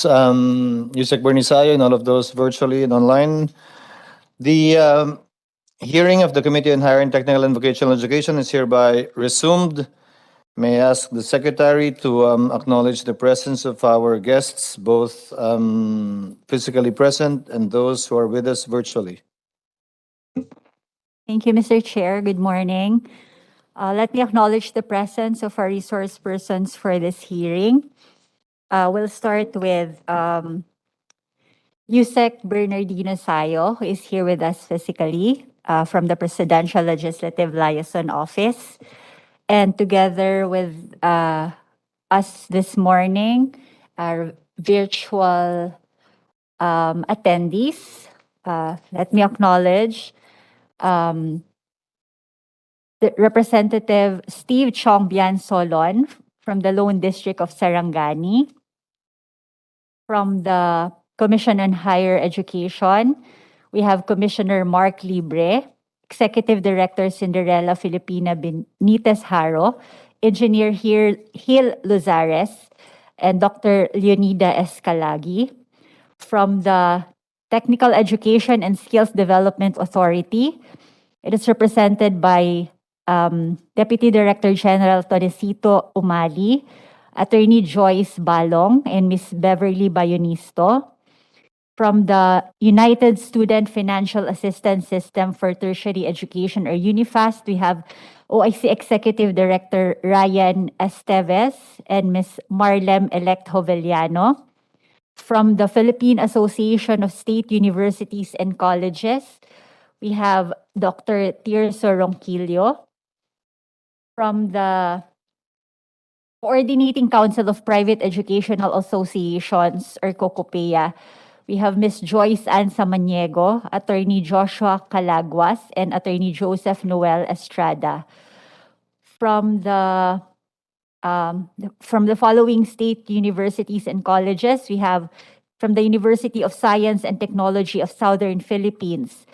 Yusek Bernisayo, and all of those virtually and online. The hearing of the Committee on Higher and Technical and Vocational Education is hereby resumed. May I ask the Secretary to acknowledge the presence of our guests, both physically present and those who are with us virtually. Thank you, Mr. Chair. Good morning. Let me acknowledge the presence of our resource persons for this hearing. We'll start with Yusek Bernardino Sayo, who is here with us physically from the Presidential Legislative Liaison Office. And together with us this morning, our virtual attendees, let me acknowledge the Representative Steve Chongbian Solon from the Lone District of Sarangani, from the Commission on Higher Education, we have Commissioner Mark Libre, Executive Director Cinderella Filipina Benitez Haro, Engineer Hil Luzares, and Dr. Leonida Escalagi. From the Technical Education and Skills Development Authority, it is represented by Deputy Director General Tonesito Umali, Attorney Joyce Balong, and Ms. Beverly Bayonisto. From the United Student Financial Assistance System for Tertiary Education, or UNIFAST, we have OIC Executive Director Ryan Esteves and Ms. Marlem Elect Hoveliano. From the Philippine Association of State Universities and Colleges, we have Dr. Tirso Ronquillo. From the Coordinating Council of Private Educational Associations, or COCOPEA, we have Ms. Joyce Ann Samaniego, Attorney Joshua Calaguas, and Attorney Joseph Noel Estrada. From the following state universities and colleges, we have from the University of Science and Technology of Southern Philippines,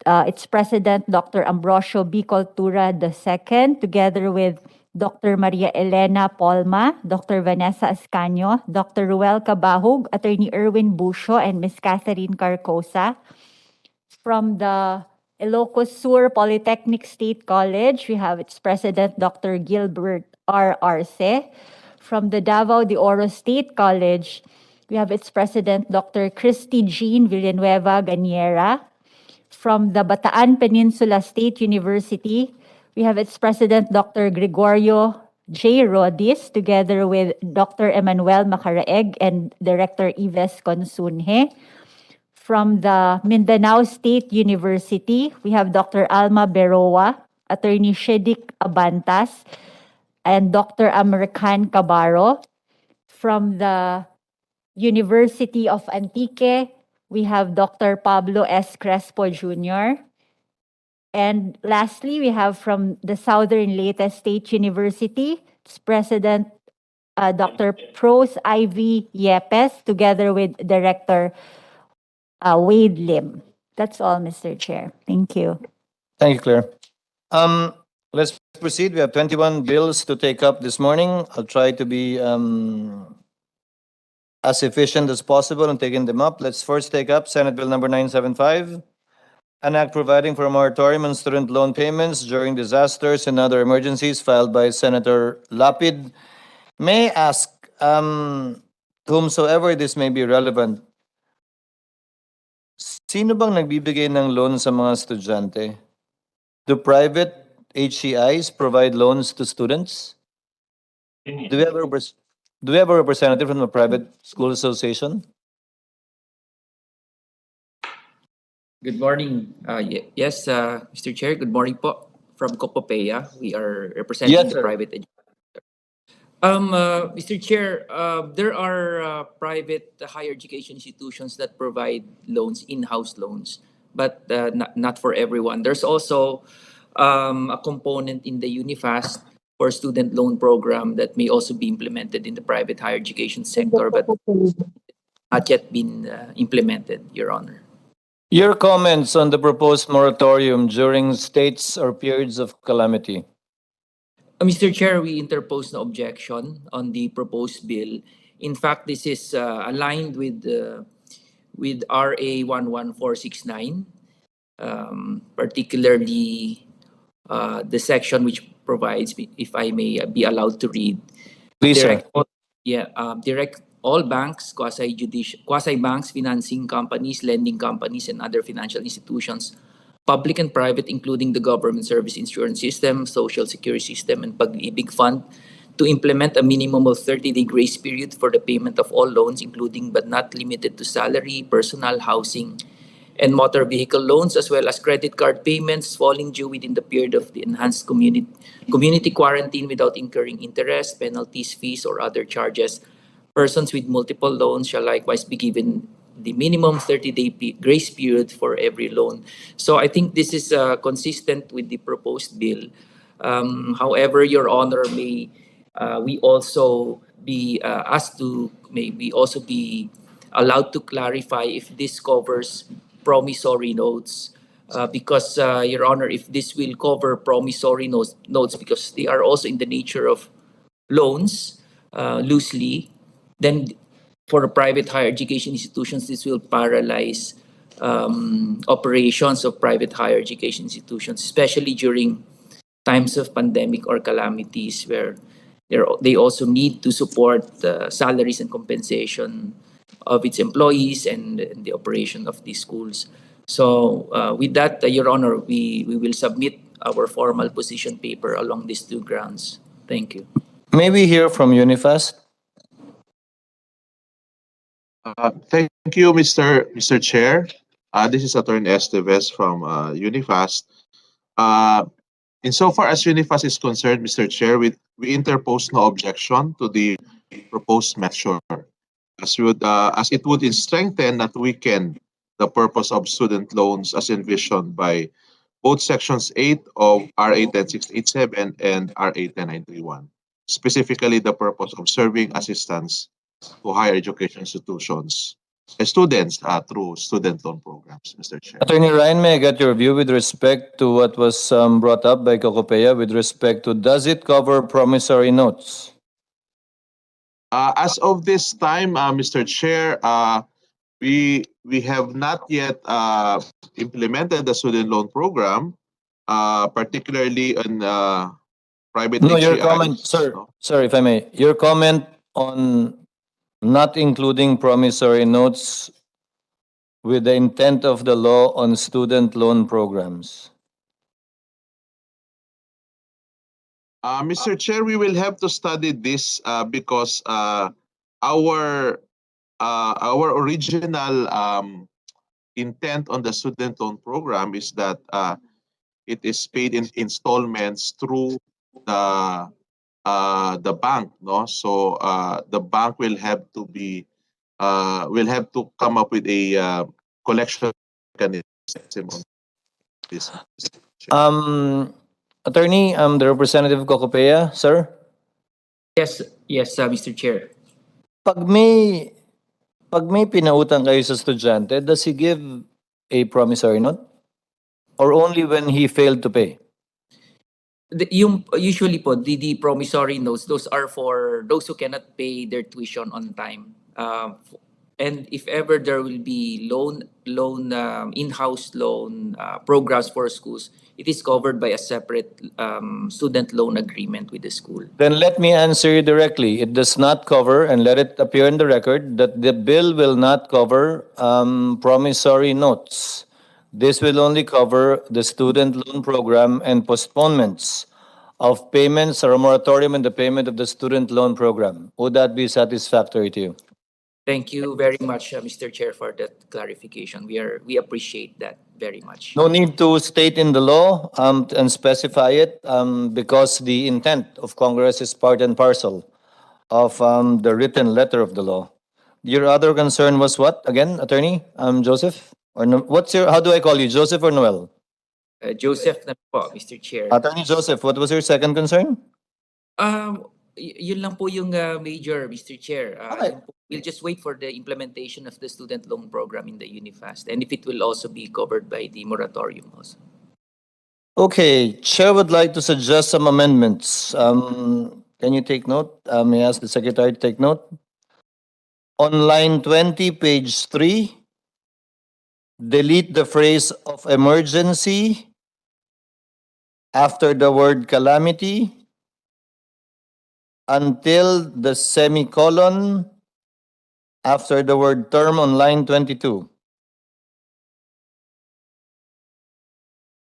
its president, Dr. Ambrosio B. Cultura II, together with Dr. Maria Elena Polma, Dr. Vanessa Ascanio, Dr. Ruel Cabahug, Attorney Erwin Busio, and Ms. Catherine Carcosa. From the Ilocos Sur Polytechnic State College, we have its president, Dr. Gilbert R. Arce. From the Davao de Oro State College, we have its president, Dr. Christy Jean Villanueva Ganiera. From the Bataan Peninsula State University, we have its president, Dr. Gregorio J. Rodis, together with Dr. Emmanuel Macaraeg and Director Ives Consunje. From the Mindanao State University, we have Dr. Alma Beroa, Attorney Shedik Abantas, and Dr. American Cabarro. From the University of Antique, we have Dr. Pablo S. Crespo Jr. And lastly, we have from the Southern Leyte State University, its president, Dr. Pros Ivy Yepes, together with Director Wade Lim. That's all, Mr. Chair. Thank you. Thank you, Claire. Let's proceed. We have 21 bills to take up this morning. I'll try to be as efficient as possible in taking them up. Let's first take up Senate Bill number 975, an act providing for a moratorium on student loan payments during disasters and other emergencies, filed by Senator Lapid. May I ask, whomsoever this may be relevant, sino bang nagbibigay ng loan sa mga estudyante? Do private HCIs provide loans to students? Do we have a representative from the private school association? Good morning. Yes, Mr. Chair, good morning po. From COCOPEA, we are representing Yes, the sir. private education. Mr. Chair, there are private higher education institutions that provide loans, in-house loans, but not for everyone. There's also a component in the UNIFAST for student loan program that may also be implemented in the private higher education sector, but not yet been implemented, Your Honor. Your comments on the proposed moratorium during states or periods of calamity. Mr. Chair, we interpose no objection on the proposed bill In fact, this is aligned with RA 11469, particularly the section which provides, if I may be allowed to read, Please, sir. direct all banks, quasi banks, financing companies, lending companies, and other financial institutions, public and private, including the government service insurance system, social security system, and Pag-ibig Fund, to implement a minimum of 30-day grace period for the payment of all loans, including but not limited to salary, personal, housing, and motor vehicle loans, as well as credit card payments falling due within the period of the enhanced community quarantine without incurring interest, penalties, fees, or other charges. Persons with multiple loans shall likewise be given the minimum 30-day grace period for every loan. So I think this is consistent with the proposed bill. However, Your Honor, we also be asked to, may we also be allowed to clarify if this covers promissory notes, because, Your Honor, if this will cover promissory notes because they are also in the nature of loans, loosely, then for the private higher education institutions, this will paralyze operations of private higher education institutions, especially during times of pandemic or calamities where they also need to support the salaries and compensation of its employees and the operation of these schools. So with that, Your Honor, we will submit our formal position paper along these two grounds. Thank you. May we hear from Unifast? Thank you, Mr. Chair. This is Attorney Esteves from Unifast. Insofar as Unifast is concerned, Mr. Chair, we interpose no objection to the proposed measure, as it would strengthen, not weaken, the purpose of student loans as envisioned by both Sections 8 of RA 10687 and RA 10931, specifically the purpose of serving assistance to higher education institutions and students through student loan programs, Mr. Chair. Attorney Ryan, may I get your view with respect to what was brought up by Cocopea with respect to does it cover promissory notes? As of this time, Mr. Chair, we have not yet implemented the student loan program, particularly on private No, your HCIs, comment, sir. no? Sir, if I may, your comment on not including promissory notes with the intent of the law on student loan programs. Mr. Chair, we will have to study this because our original intent on the student loan program is that it is paid in installments through the bank, no? So the bank will have to come up with a collection mechanism on this. Mr. Chair. Attorney, the representative of Cocopea, sir. Yes, Mr. Chair. Pag may pinautang kayo sa estudyante, does he give a promissory note? Or only when he failed to pay? Usually po, the promissory notes, those are for those who cannot pay their tuition on time. And if ever there will be in-house loan programs for schools, it is covered by a separate student loan agreement with the school. Then let me answer you directly. It does not cover, and let it appear in the record, that the bill will not cover promissory notes. This will only cover the student loan program and postponements of payments or a moratorium in the payment of the student loan program. Would that be satisfactory to you? Thank you very much, Mr. Chair, for that clarification. We appreciate that very much. No need to state in the law and specify it because the intent of Congress is part and parcel of the written letter of the law. Your other concern was what again, Attorney Joseph? Or no, how do I call you, Joseph or Noel? Joseph na po, Mr. Chair. Attorney Joseph, what was your second concern? Yun lang po yung major, Mr. Chair. Okay. We'll just wait for the implementation of the student loan program in the Unifast and if it will also be covered by the moratorium also. Okay, Chair would like to suggest some amendments. Can you take note? May I ask the Secretary to take note? On line 20, page 3, delete the phrase of emergency after the word calamity until the semicolon after the word term on line 22.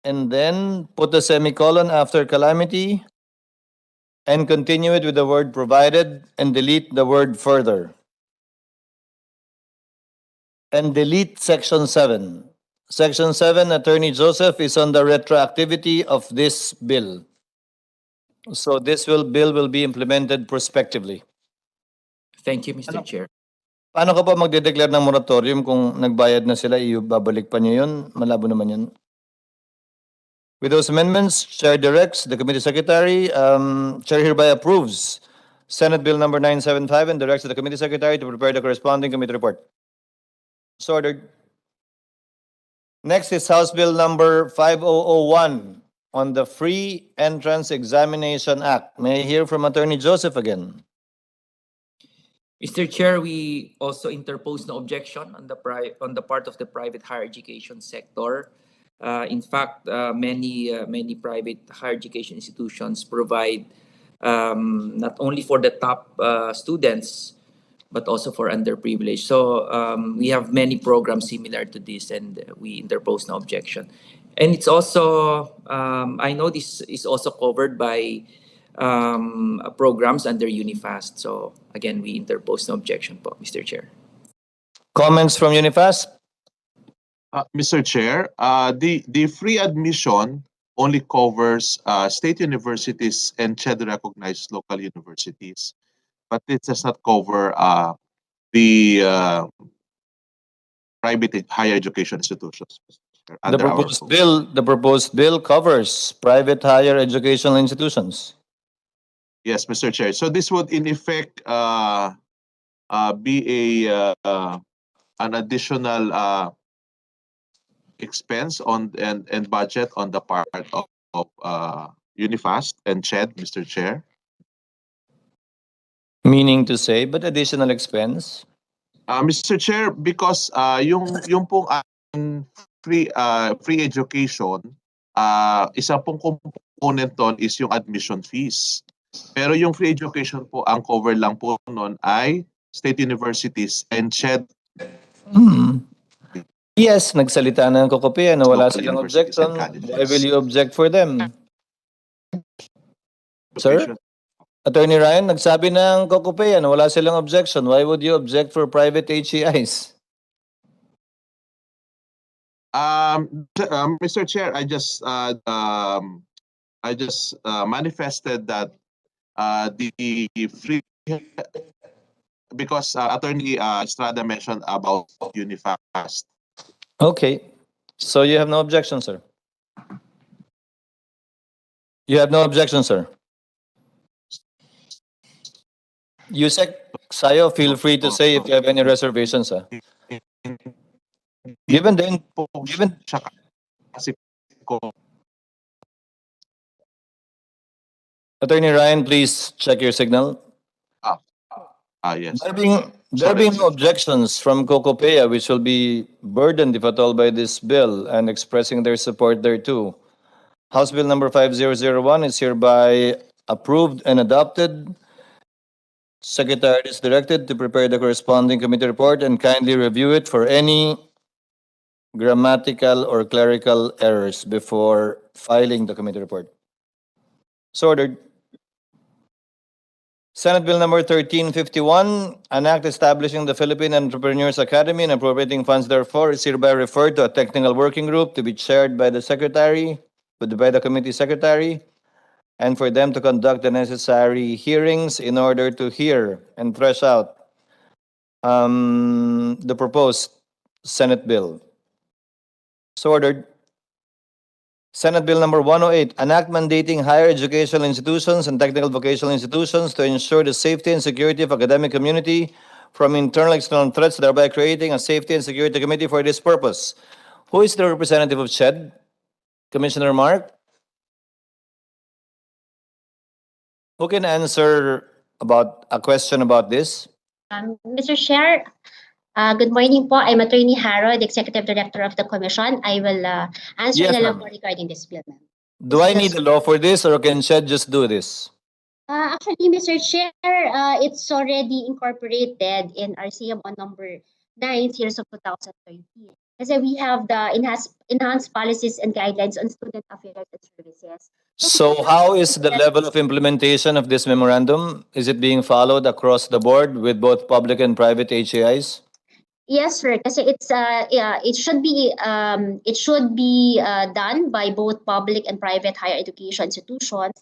And then put a semicolon after calamity and continue it with the word provided and delete the word further. And delete section 7. Section 7, Attorney Joseph, is on the retroactivity of this bill. So this bill will be implemented prospectively. Thank you, Mr. Ano? Chair. Paano ka pa magde-declare ng moratorium kung nagbayad na sila, ibabalik pa niyo yun? Malabo naman yun. With those amendments, Chair directs the committee secretary, Chair hereby approves Senate Bill number 975 and directs the committee secretary to prepare the corresponding committee report. So ordered. Next is House Bill number 5001 on the Free Entrance Examination Act. May I hear from Attorney Joseph again? Mr. Chair, we also interpose no objection on the part of the private higher education sector. In fact, many private higher education institutions provide not only for the top students but also for underprivileged. So we have many programs similar to this, and we interpose no objection. And it's also I know this is also covered by programs under Unifast. So again, we interpose no objection po, Mr. Chair. Comments from Unifast? Mr. Chair, the free admission only covers state universities and CHED-recognized local universities, but it does not cover the private higher education institutions. Mr. Chair, The under our proposed bill covers private higher educational institutions. Yes, Mr. Chair. So this would in effect be an additional expense on and budget on the part of Unifast and CHED, Mr. Chair. Meaning to say, but additional expense? Mr. Chair, because yung pong free education, isa pong component doon is yung admission fees. Pero yung free education po, ang cover lang po noon ay state universities and CHED. Yes, nagsalita na ng Kokopia na wala Local silang universities objection. and colleges. Why will you object for them? Sir? Education. Attorney Ryan, nagsabi ng Kokopia na wala silang objection. Why would you object for private HEIs? Mr. Chair, I just manifested that the free, because Attorney Estrada mentioned about Unifast. Okay. So you have no objection, sir? You have no objection, sir? Yusek Sayo, feel free to say if you have any reservations, sir. Given the Attorney Ryan, please check your signal. Yes. There being no objections from Kokopea, which will be burdened, if at all, by this bill and expressing their support thereto. House Bill number 5001 is hereby approved and adopted. Secretary is directed to prepare the corresponding committee report and kindly review it for any grammatical or clerical errors before filing the committee report. So ordered. Senate Bill number 1351, an act establishing the Philippine Entrepreneurs Academy and appropriating funds therefore, is hereby referred to a technical working group to be chaired by the secretary, by the committee secretary, and for them to conduct the necessary hearings in order to hear and thresh out the proposed Senate bill. So ordered. Senate Bill number 108, an act mandating higher educational institutions and technical vocational institutions to ensure the safety and security of academic community from internal and external threats, thereby creating a safety and security committee for this purpose. Who is the representative of CHED? Commissioner Mark? Who can answer about a question about this? Mr. Chair, good morning po. I'm Attorney Haro, the Executive Director of the Commission. I will answer Yes, na lang ma'am. po regarding this bill, ma'am. Do I need a law for this, or can Shed just do this? Actually, Mr. Chair, it's already incorporated in our CMO number 9, series of 2013. Kasi we have the enhanced policies and guidelines on student affairs and services. So how is the level of implementation of this memorandum? Is it being followed across the board with both public and private HAIs? Yes, sir. Kasi it should be done by both public and private higher education institutions.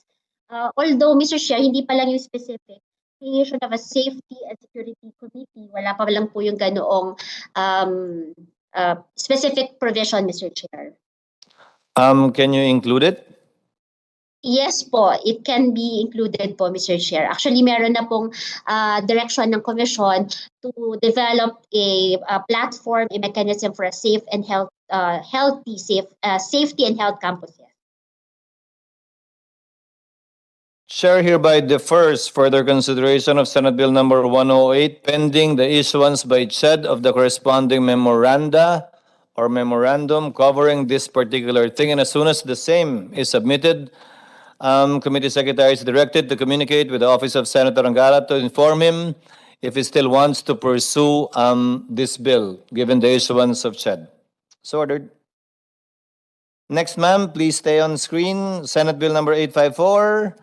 Although, Mr. Chair, hindi pa lang yung specific creation of a safety and security committee. Wala pa lang po yung ganoong specific provision, Mr. Chair. Can you include it? Yes po, it can be included po, Mr. Chair. Actually, meron na pong direction ng Commission to develop a platform, a mechanism for a safe and safety and health campuses. Chair hereby defers further consideration of Senate Bill number 108 pending the issuance by CHED of the corresponding memoranda or memorandum covering this particular thing, and as soon as the same is submitted, committee secretary is directed to communicate with the office of Senator Angara to inform him if he still wants to pursue this bill, given the issuance of CHED. So ordered. Next, ma'am, please stay on screen. Senate Bill number 854,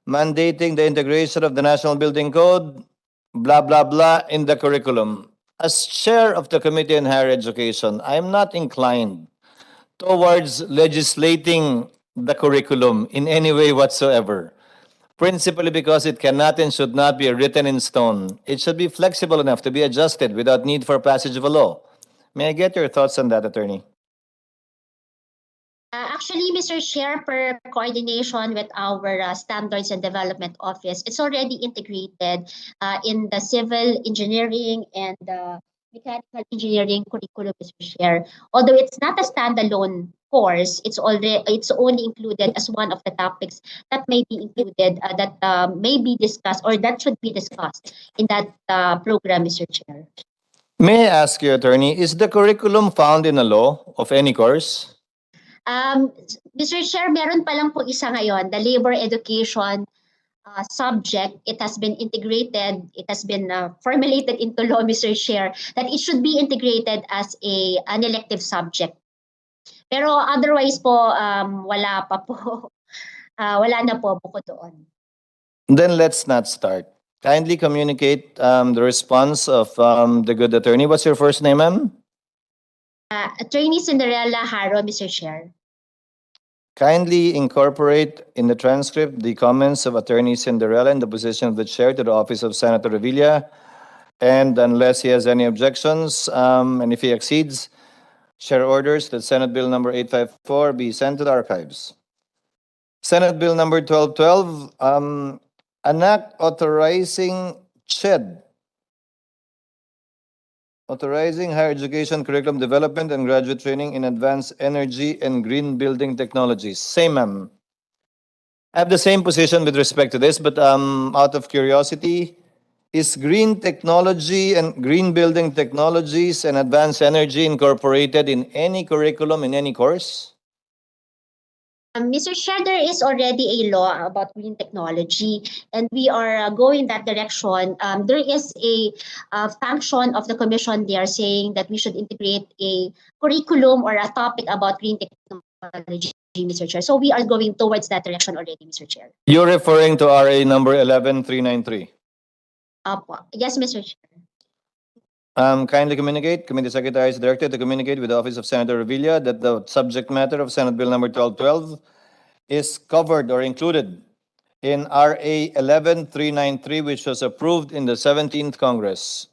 mandating the integration of the National Building Code, blah, blah, blah, in the curriculum. As chair of the Committee on Higher Education, I'm not inclined towards legislating the curriculum in any way whatsoever, principally because it cannot and should not be written in stone. It should be flexible enough to be adjusted without need for passage of a law. May I get your thoughts on that, Attorney? Actually, Mr. Chair, per coordination with our Standards and Development Office, it's already integrated in the civil engineering and mechanical engineering curriculum, Mr. Chair. Although it's not a standalone course, it's only included as one of the topics that may be included, that may be discussed or that should be discussed in that program, Mr. Chair. May I ask you, Attorney, is the curriculum found in a law of any course? Mr. Chair, meron pa lang po isa ngayon, the labor education subject. It has been integrated, it has been formulated into law, Mr. Chair, that it should be integrated as an elective subject. Pero otherwise po, wala pa po. Wala na po bukod doon. Then let's not start. Kindly communicate the response of the good attorney. What's your first name, ma'am? Attorney Cinderella Haro, Mr. Chair. Kindly incorporate in the transcript the comments of Attorney Cinderella in the position of the chair to the office of Senator Revilla. And unless he has any objections, and if he exceeds, chair orders that Senate Bill number 854 be sent to the archives. Senate Bill number 1212, an act authorizing CHED, authorizing higher education curriculum development and graduate training in advanced energy and green building technologies. Same, ma'am. I have the same position with respect to this, but out of curiosity, is green technology and green building technologies and advanced energy incorporated in any curriculum in any course? Mr. Chair, there is already a law about green technology, and we are going that direction. There is a function of the Commission there saying that we should integrate a curriculum or a topic about green technology, Mr. Chair. So we are going towards that direction already, Mr. Chair. You're referring to RA number 11393. Yes, Mr. Chair. Kindly communicate, Committee Secretary is directed to communicate with the Office of Senator Revilla that the subject matter of Senate Bill number 1212 is covered or included in RA 11393, which was approved in the 17th Congress.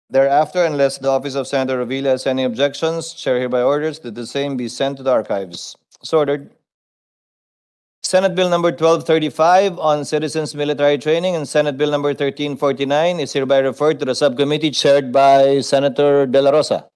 Thereafter, unless the Office of Senator Revilla has any objections, Chair hereby orders that the same be sent to the archives. So ordered. Senate Bill number 1235 on citizens military training and Senate Bill number 1349 is hereby referred to the subcommittee chaired by Senator De La Rosa.